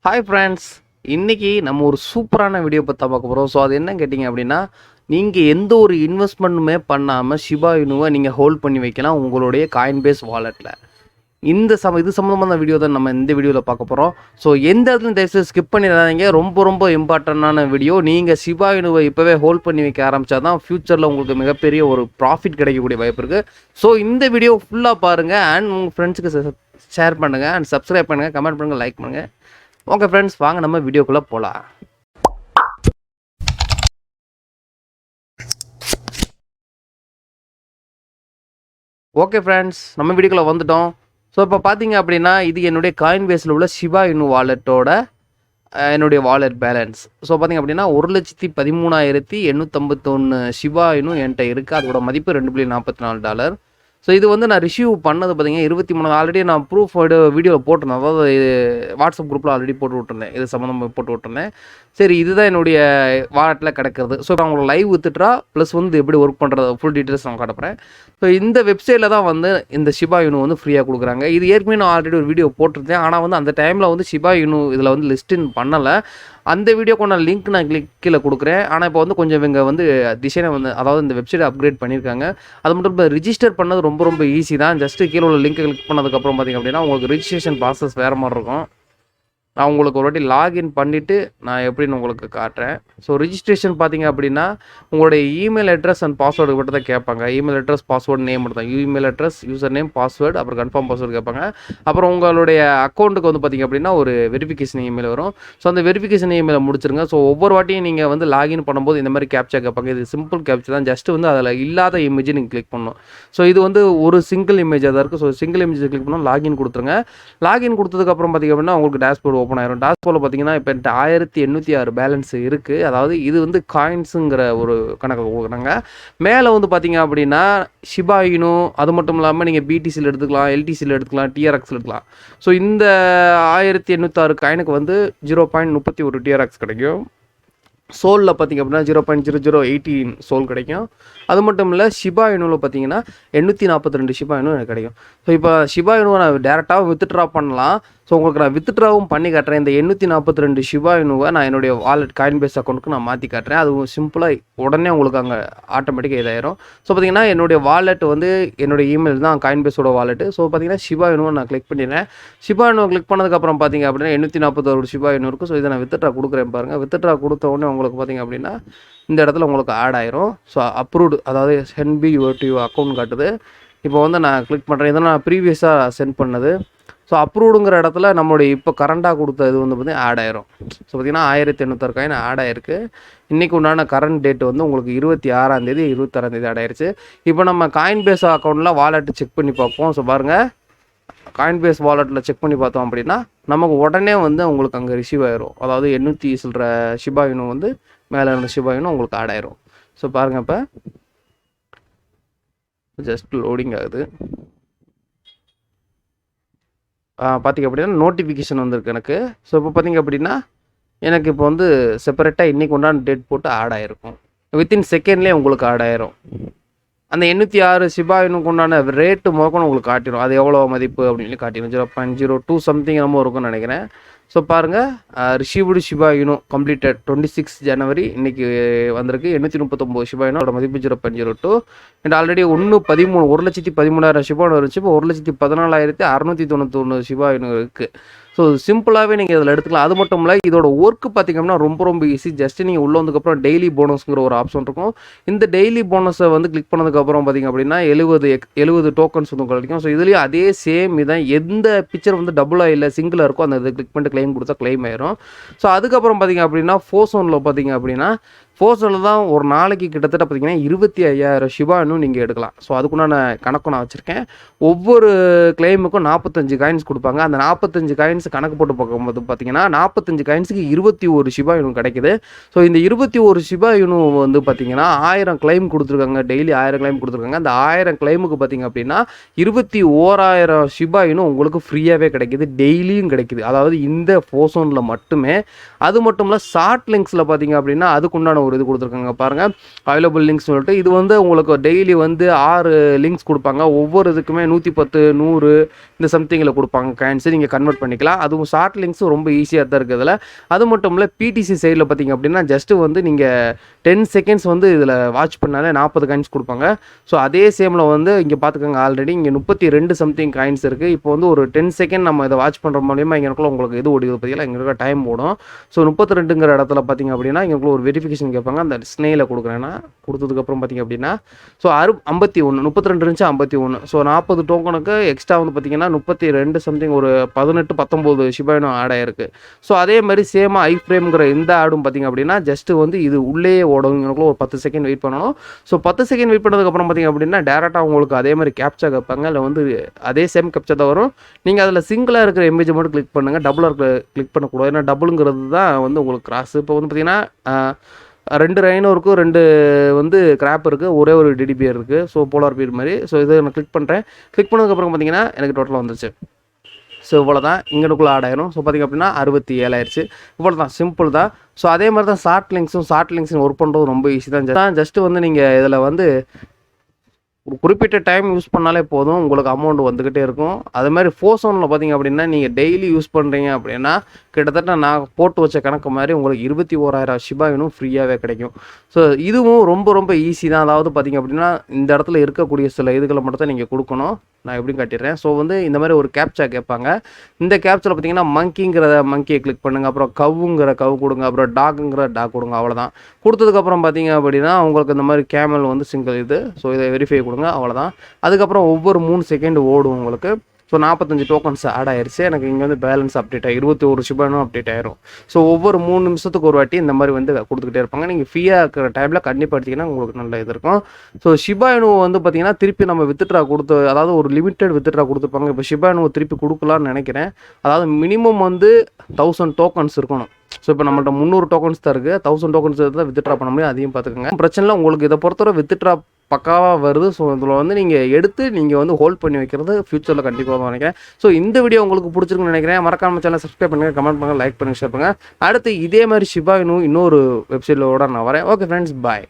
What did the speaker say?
Hi friends, இன்றைக்கி நம்ம ஒரு சூப்பரான வீடியோ பற்றி பார்க்க போகிறோம். ஸோ அது என்ன கேட்டிங்க அப்படின்னா, நீங்கள் எந்த ஒரு இன்வெஸ்ட்மெண்ட்டுமே பண்ணாமல் ஷிபா இனுவை நீங்கள் ஹோல்ட் பண்ணி வைக்கலாம் உங்களுடைய காயின்பேஸ் வாலெட்டில். இது சம்மந்தமான வீடியோ தான் நம்ம இந்த வீடியோவில் பார்க்க போகிறோம். ஸோ எந்த இடத்துலையும் தயவுசெய்து ஸ்கிப் பண்ணிடாதீங்க. ரொம்ப இம்பார்ட்டண்டான வீடியோ. நீங்கள் ஷிபா இனுவை இப்போவே ஹோல்ட் பண்ணி வைக்க ஆரம்பித்தா தான் ஃப்யூச்சரில் உங்களுக்கு மிகப்பெரிய ஒரு ப்ராஃபிட் கிடைக்கக்கூடிய வாய்ப்பு இருக்குது. ஸோ இந்த வீடியோ ஃபுல்லாக பாருங்கள் அண்ட் உங்கள் ஃப்ரெண்ட்ஸுக்கு ஷேர் பண்ணுங்கள் அண்ட் சப்ஸ்கிரைப் பண்ணுங்கள், கமெண்ட் பண்ணுங்கள், லைக் பண்ணுங்கள். ஓகே ஃப்ரெண்ட்ஸ், வாங்க நம்ம வீடியோக்குள்ளே போகலாம். ஓகே ஃப்ரெண்ட்ஸ், நம்ம வீடியோக்குள்ளே வந்துட்டோம். ஸோ இப்போ பார்த்தீங்க அப்படின்னா, இது என்னுடைய காயின்பேஸில் உள்ள ஷிபா இனு வாலெட்டோட என்னுடைய வாலெட் பேலன்ஸ். ஸோ பார்த்திங்க அப்படின்னா 1,13,851 ஷிபா இனு என்கிட்ட இருக்குது. அதோட மதிப்பு $2.44. ஸோ இது வந்து நான் ரிசீவ் பண்ணது பார்த்தீங்கன்னா 23 ஆல்ரெடி நான் ப்ரூஃப் வீடியோவில் போட்டிருந்தேன். அதாவது இது வாட்ஸ்அப் குரூப்பில் ஆல்ரெடி போட்டு விட்டுருந்தேன். இது சம்மந்தமாக போட்டு விட்டுருந்தேன். சரி, இதுதான் என்னுடைய வாலெட்டில் கிடக்கிறது. ஸோ நான் உங்களுக்கு லைவ் வித்துட்ரா ப்ளஸ் வந்து எப்படி ஒர்க் பண்ணுறது ஃபுல் டீட்டெயில்ஸ் நான் காட்டுறேன். ஸோ இந்த வெப்சைட்டில் தான் வந்து இந்த ஷிபா இனு வந்து ஃப்ரீயாக கொடுக்குறாங்க. இது ஏற்கனவே நான் ஆல்ரெடி ஒரு வீடியோ போட்டிருந்தேன். ஆனால் வந்து அந்த டைமில் வந்து ஷிபா இனு இதில் வந்து லிஸ்டின் பண்ணலை. அந்த வீடியோக்கான லிங்க் நான் கீழே கொடுக்குறேன். ஆனால் இப்போ வந்து கொஞ்சம் இவங்க வந்து டிசைனை வந்து அதாவது இந்த வெப்சைட்டை அப்கிரேட் பண்ணியிருக்காங்க. அது மட்டும் இப்போ ரிஜிஸ்டர் பண்ணது ரொம்ப ஈஸி தான். ஜஸ்ட்டு கீழே உள்ள லிங்க் கிளிக் பண்ணதுக்கப்புறம் பார்த்திங்க அப்படின்னா உங்களுக்கு ரிஜிஸ்ட்ரேஷன் ப்ராசஸ் வேறு மாதிரி இருக்கும். நான் உங்களுக்கு ஒரு வாட்டி லாகின் பண்ணிவிட்டு நான் எப்படின்னு உங்களுக்கு காட்டுறேன். ஸோ ரிஜிஸ்ட்ரேஷன் பார்த்திங்க அப்படின்னா உங்களுடைய இமெயில் அட்ரஸ் அண்ட் பாஸ்வேர்டு மட்டும் தான் கேட்பாங்க. இமெயில் அட்ரஸ், பாஸ்வேர்டு, நேம் மட்டும் தான். Email address, user name, password, அப்புறம் கன்ஃபார்ம் பாஸ்வேர்டு கேட்பாங்க. அப்புறம் உங்களுடைய அக்கௌண்ட்டுக்கு வந்து பார்த்திங்க அப்படின்னா ஒரு வெரிஃபிகேஷன் இமெயில் வரும். ஸோ அந்த வெரிஃபிகேஷன் இமெயிலை முடிச்சிருங்க. ஸோ ஒவ்வொரு வாட்டியும் நீங்கள் வந்து லாகின் பண்ணும்போது இந்த மாதிரி கேப்ச்சா கேட்பாங்க. இது சிம்பிள் கேப்ச்சா தான். ஜஸ்ட்டு வந்து அதில் இல்லாத இமேஜை நீங்கள் கிளிக் பண்ணணும். ஸோ இது வந்து ஒரு சிங்கிள் இமேஜாக தான் இருக்குது. ஸோ சிங்கிள் இமேஜை கிளிக் பண்ணணும், லாகின் கொடுத்துருங்க. லாகின் கொடுத்ததுக்கப்புறம் பார்த்திங்க அப்படின்னா உங்களுக்கு டேஷ்போர்டு ஓப்பன் ஆயிரும். டேஷ்போர்டில் பார்த்தீங்கன்னா இப்போ 1806 பேலன்ஸ் இருக்குது. அதாவது இது வந்து காயின்ஸுங்கிற ஒரு கணக்கு கொடுக்குறாங்க. மேலே வந்து பார்த்தீங்க அப்படின்னா ஷிபா இனு, அது மட்டும் இல்லாமல் நீங்கள் பிடிசியில் எடுத்துக்கலாம், எல்டிசியில் எடுத்துக்கலாம், டிஆர்எக்ஸில் எடுத்துக்கலாம். ஸோ இந்த 1806 காயினுக்கு வந்து 0.31 டிஆர்எக்ஸ் கிடைக்கும். சோலில் பார்த்திங்க அப்படின்னா 0.0018 சோல் கிடைக்கும். அது மட்டும் இல்லை ஷிபா இனுவில் பார்த்தீங்கன்னா 842 ஷிபா இனு எனக்கு கிடைக்கும். ஸோ இப்போ ஷிபா இனுவை நான் டேரெக்டாக வித்ட்ரா பண்ணலாம். ஸோ உங்களுக்கு நான் வித்ட்ராவும் பண்ணி காட்டுறேன். இந்த 842 ஷிபா இனுவை நான் என்னுடைய வாலெட் காயின்பேஸ் அக்கௌண்ட்டுக்கு நான் மாற்றி காட்டுறேன். அதுவும் சிம்பிளாக உடனே உங்களுக்கு அங்கே ஆட்டோமேட்டிக்காக இதாயிரும். ஸோ பார்த்திங்கன்னா என்னுடைய வாலெட் வந்து என்னுடைய இமெயில் தான் காயின்பேஸோட வாலெட்டு. ஸோ பார்த்திங்கன்னா ஷிபா இனுவை நான் கிளிக் பண்ணிடுறேன். ஷிபா இனுவை கிளிக் பண்ணதுக்கப்புறம் பார்த்திங்க அப்படின்னா 841 ஷிபா இனு இருக்குது. ஸோ இதை நான் வித்ட்ரா கொடுக்குறேன் பாருங்கள். வித்ட்ரா கொடுத்த உடனே உங்களுக்கு பார்த்திங்க அப்படின்னா இந்த இடத்துல உங்களுக்கு ஆட் ஆயிரும். ஸோ அப்ரூவ்டு, அதாவது sent by your to your account காட்டுது. இப்போ வந்து நான் கிளிக் பண்ணுறேன். இதை நான் ப்ரீவியஸாக சென்ட் பண்ணது. ஸோ அப்ரூவ்டுங்கிற இடத்துல நம்மளுடைய இப்போ கரண்டாக கொடுத்த இது வந்து பார்த்திங்கன்னா ஆட் ஆயிரும். ஸோ பார்த்திங்கன்னா 1806 காயின் ஆட் ஆயிருக்கு. இன்றைக்கி உண்டான கரண்ட் டேட் வந்து உங்களுக்கு 26ஆம் தேதி 26ஆம் தேதி ஆட் ஆயிடுச்சு. இப்போ நம்ம காயின்பேஸ் அக்கௌண்ட்டில் வாலெட்டு செக் பண்ணி பார்ப்போம். ஸோ பாருங்கள், காயின்பேஸ் வாலெட்டில் செக் பண்ணி பார்த்தோம் அப்படின்னா நமக்கு உடனே வந்து உங்களுக்கு அங்கே ரிசீவ் ஆயிரும். அதாவது 800 சில்ற ஷிபா இனு வந்து மேலே இருந்த ஷிபா இனு உங்களுக்கு ஆட் ஆயிரும். ஸோ பாருங்கள், இப்போ ஜஸ்ட் லோடிங் ஆகுது. பார்த்திங்க அப்படின்னா நோட்டிஃபிகேஷன் வந்திருக்கு எனக்கு. ஸோ இப்போ பார்த்திங்க அப்படின்னா எனக்கு இப்போ வந்து செப்பரேட்டாக இன்றைக்கி உண்டான டேட் போட்டு ஆட் ஆகிருக்கும். வித்தின் செகண்ட்லேயே உங்களுக்கு ஆட் ஆயிரும். அந்த 806 ஷிபா இனுக்கு உண்டான ரேட்டு மொதற்கொண்டு உங்களுக்கு காட்டிடும். அது எவ்வளோ மதிப்பு அப்படின்னு காட்டிடும். 0.02 சம்திங் என்னமோ இருக்கும்னு நினைக்கிறேன். ஸோ பாருங்கள், ரிசீவ்டு ஷிபா இனு கம்ப்ளீட்டட் 26 ஜனவரி இன்றைக்கி வந்திருக்கு. 839 ஷிபா இனு அதோட மதிப்பு 0.02. அண்ட் ஆல்ரெடி 1,13,000 ஷிபா இனு இருந்துச்சு. இப்போ 1,14,691 ஷிபா இனு இருக்குது. ஸோ சிம்பிளாகவே நீங்கள் இதில் எடுத்துக்கலாம். அது மட்டும் இல்லை, இதோட ஒர்க்கு பார்த்திங்கன்னா ரொம்ப ஈஸி. ஜஸ்ட்டு நீங்கள் உள்ளே வந்ததுக்கப்புறம் டெய்லி போனஸ்ங்கிற ஒரு ஆப்ஷன் இருக்கும். இந்த டெய்லி போனஸை வந்து கிளிக் பண்ணதுக்கப்புறம் பார்த்திங்க அப்படின்னா 70 டோக்கன்ஸ் வந்து கிடைக்கும். ஸோ இதுலேயும் அதே சேம் இதான். எந்த பிக்சர் வந்து டபுளாக இல்லை சிங்கிளாக இருக்கோ அந்த இதை கிளிக் பண்ணிட்டு கிளைம் கொடுத்தா கிளைம் ஆயிரும். ஸோ அதுக்கப்புறம் பார்த்திங்க அப்படின்னா ஃபோசோனில் பார்த்திங்க அப்படின்னா ஃபோசோனில் தான் ஒரு நாளைக்கு கிட்டத்தட்ட பார்த்திங்கன்னா 25,000 ஷிபா இனு நீங்கள் எடுக்கலாம். ஸோ அதுக்குண்டான கணக்கும் நான் வச்சுருக்கேன். ஒவ்வொரு கிளைமுக்கும் 45 காயின்ஸ் கொடுப்பாங்க. அந்த 45 காயின்ஸ் கணக்கு போட்டு பார்க்கும்போது பார்த்திங்கன்னா 45 காயின்ஸுக்கு 21 ஷிபா இனு கிடைக்குது. ஸோ இந்த 21 ஷிபா இனு வந்து பார்த்திங்கன்னா 1000 கிளைம் கொடுத்துருக்காங்க. டெய்லி 1000 கிளைம் கொடுத்துருக்காங்க. அந்த 1000 கிளைமுக்கு பார்த்திங்க அப்படின்னா 21,000 ஷிபா இனு உங்களுக்கு ஃப்ரீயாகவே கிடைக்கிது. டெய்லியும் கிடைக்கிது. அதாவது இந்த ஃபோசோனில் மட்டுமே. அது மட்டும் இல்லை, ஷார்ட் லிங்க்ஸில் பார்த்திங்க அப்படின்னா அதுக்குண்டான ஒரு இது கொடுத்துருக்காங்க பாருங்கள், அவைலபிள் லிங்க்ஸ் சொல்லிட்டு. இது வந்து உங்களுக்கு டெய்லி வந்து 6 லிங்க்ஸ் கொடுப்பாங்க. ஒவ்வொரு இதுக்குமே 110, 100 இந்த சம்திங்கில் கொடுப்பாங்க காயின்ஸு, நீங்கள் கன்வெர்ட் பண்ணிக்கலாம். அதுவும் ஷார்ட் லிங்க்ஸும் ரொம்ப ஈஸியாக தான் இருக்குது இதில். அது மட்டும் இல்லை, பிடிசி சைடில் பார்த்தீங்க அப்படின்னா ஜஸ்ட்டு வந்து நீங்கள் 10 செகண்ட்ஸ் வந்து இதில் வாட்ச் பண்ணாலே 40 காயின்ஸ் கொடுப்பாங்க. ஸோ அதே சேமில் வந்து இங்கே பார்த்துக்கோங்க, ஆல்ரெடி இங்கே 32 சம்திங் காயின்ஸ் இருக்குது. இப்போ வந்து ஒரு 10 செகண்ட் நம்ம இதை வாட்ச் பண்ணுற மூலியமாக இங்கேக்குள்ள உங்களுக்கு இது ஓடிது பார்த்தீங்களா, இங்கே இருக்க டைம் ஓடும். ஸோ 32ங்கிற இடத்துல பார்த்தீங்க அப்படின்னா இங்கேக்குள்ள ஒரு வெரிஃபிகேஷன் கேட்பாங்க. அந்த ஸ்னேயில் கொடுக்குறேன்னா கொடுத்ததுக்கப்புறம் பார்த்தீங்க அப்படின்னா ஸோ 51 32 இருந்துச்சு 51. ஸோ 40 டோக்கனுக்கு எக்ஸ்ட்ரா வந்து பார்த்தீங்கன்னா 32 சம்திங் ஒரு 18 19 ஷிபா இனு ஆட் ஆயிருக்கு. ஸோ அதே மாதிரி சேமாக ஐ ஃப்ரேம்ங்கிற இந்த ஆடும் பார்த்தீங்க அப்படின்னா ஜஸ்ட்டு வந்து இது உள்ளே ஓடும். இவங்களுக்குள்ள ஒரு 10 செகண்ட் வெயிட் பண்ணணும். ஸோ 10 செகண்ட் வெயிட் பண்ணதுக்கப்புறம் பார்த்தீங்க அப்படின்னா டேரெக்டாக உங்களுக்கு அதே மாதிரி கேப்சா கேட்பாங்க. இல்லை வந்து அதே சேம் கேப்சா தான் வரும். நீங்கள் அதில் சிங்கிளாக இருக்கிற இமேஜை மட்டும் கிளிக் பண்ணுங்கள், டபுளாக இருக்கிற கிளிக் பண்ணக்கூடாது. ஏன்னா டபுளுங்கிறது தான் வந்து உங்களுக்கு கிராஸ். இப்போ வந்து பார்த்தீங்கன்னா 2 ரைனோ இருக்குது, 2 வந்து கிராப் இருக்குது, ஒரே ஒரு டிடிபிஆர் இருக்குது. ஸோ போலார் பீர் மாதிரி. ஸோ இதை நான் கிளிக் பண்ணுறேன். கிளிக் பண்ணதுக்கப்புறம் பார்த்தீங்கன்னா எனக்கு டோட்டலாக வந்துருச்சு. ஸோ இவ்வளோ தான் இங்கனுக்குள்ளே ஆட் ஆயிரும். ஸோ பார்த்திங்க அப்படின்னா 67 ஆயிடுச்சு. இவ்வளோ தான், சிம்பிள் தான். ஸோ அதே மாதிரி தான் ஷார்ட் லிங்க்ஸும் ஒர்க் பண்ணுறது ரொம்ப ஈஸி தான். ஜஸ்ட்டு வந்து நீங்கள் இதில் வந்து ஒரு குறிப்பிட்ட டைம் யூஸ் பண்ணாலே போதும், உங்களுக்கு அமௌண்ட் வந்துக்கிட்டே இருக்கும். அது மாதிரி ஃபோசோனில் பார்த்தீங்க அப்படின்னா நீங்கள் டெய்லி யூஸ் பண்ணுறீங்க அப்படின்னா கிட்டத்தட்ட நான் போட்டு வச்ச கணக்கு மாதிரி உங்களுக்கு 21,000 ஷிபா இனு ஃப்ரீயாகவே கிடைக்கும். ஸோ இதுவும் ரொம்ப ரொம்ப ஈஸி தான். அதாவது பார்த்தீங்க அப்படின்னா இந்த இடத்துல இருக்கக்கூடிய சில இதுகளை மட்டும் தான் நீங்கள் கொடுக்கணும். நான் எப்படின்னு காட்டிடுறேன். ஸோ வந்து இந்த மாதிரி ஒரு கேப்சா கேட்பாங்க. இந்த கேப்சாவில் பார்த்தீங்கன்னா மங்கியை கிளிக் பண்ணுங்கள், அப்புறம் கவ் கொடுங்க, அப்புறம் டாக்குங்கிற டாக் கொடுங்க. அவ்வளோதான். கொடுத்ததுக்கப்புறம் பார்த்தீங்க அப்படின்னா உங்களுக்கு இந்த மாதிரி கேமல் வந்து சிங்கிள் இது. ஸோ இதை வெரிஃபை கொடுங்க, அவ்வளோதான். அதுக்கப்புறம் ஒவ்வொரு 3 செகண்ட் ஓடும் உங்களுக்கு. ஸோ 45 டோக்கன்ஸ் ஆட் ஆயிடுச்சு. எனக்கு இங்கே வந்து பேலன்ஸ் அப்டேட் ஆகி 21 ஷிபா இனு அப்டேட் ஆயிரும். ஸோ ஒவ்வொரு 3 நிமிஷத்துக்கு ஒரு வாட்டி இந்த மாதிரி வந்து கொடுத்துக்கிட்டே இருப்பாங்க. நீங்கள் ஃப்ரீயாக இருக்கிற டைமில் கண்டிப்பாக எடுத்திங்கன்னா உங்களுக்கு நல்ல இது இருக்கும். ஸோ ஷிபா இனு வந்து பார்த்தீங்கன்னா திருப்பி நம்ம வித்ட்ரா கொடுத்து, அதாவது ஒரு லிமிட்டட் வித்ட்ரா கொடுத்துருப்பாங்க. இப்போ ஷிபா இனு திருப்பி கொடுக்கலான்னு நினைக்கிறேன். அதாவது மினிமம் வந்து 1000 டோக்கன்ஸ் இருக்கணும். ஸோ இப்போ நம்மள்ட்ட 300 டோக்கன்ஸ் தான் இருக்குது. 1000 டோக்கன்ஸ் தான் வித்ட்ரா பண்ண முடியும். அதையும் பார்த்துக்கோங்க. பிரச்சனை இல்லை, உங்களுக்கு இதை பொறுத்தவரை வித்ட்ரா பக்காவாக வருது. ஸோ இதில் வந்து நீங்கள் எடுத்து நீங்கள் வந்து ஹோல்ட் பண்ணி வைக்கிறது ஃபியூச்சரில் கண்டிப்பாக தான் நினைக்கிறேன். ஸோ இந்த வீடியோ உங்களுக்கு பிடிச்சிருக்குன்னு நினைக்கிறேன். மறக்காம சேனல் சப்ஸ்கிரைப் பண்ணுங்கள், கமெண்ட் பண்ணுங்கள், லைக் பண்ணுங்கள், ஷேர் பண்ணுங்கள். அடுத்து இதே மாதிரி ஷிபா இனு இன்னொரு வெப்சைட்டோட நான் வரேன். ஓகே ஃப்ரெண்ட்ஸ், பாய்.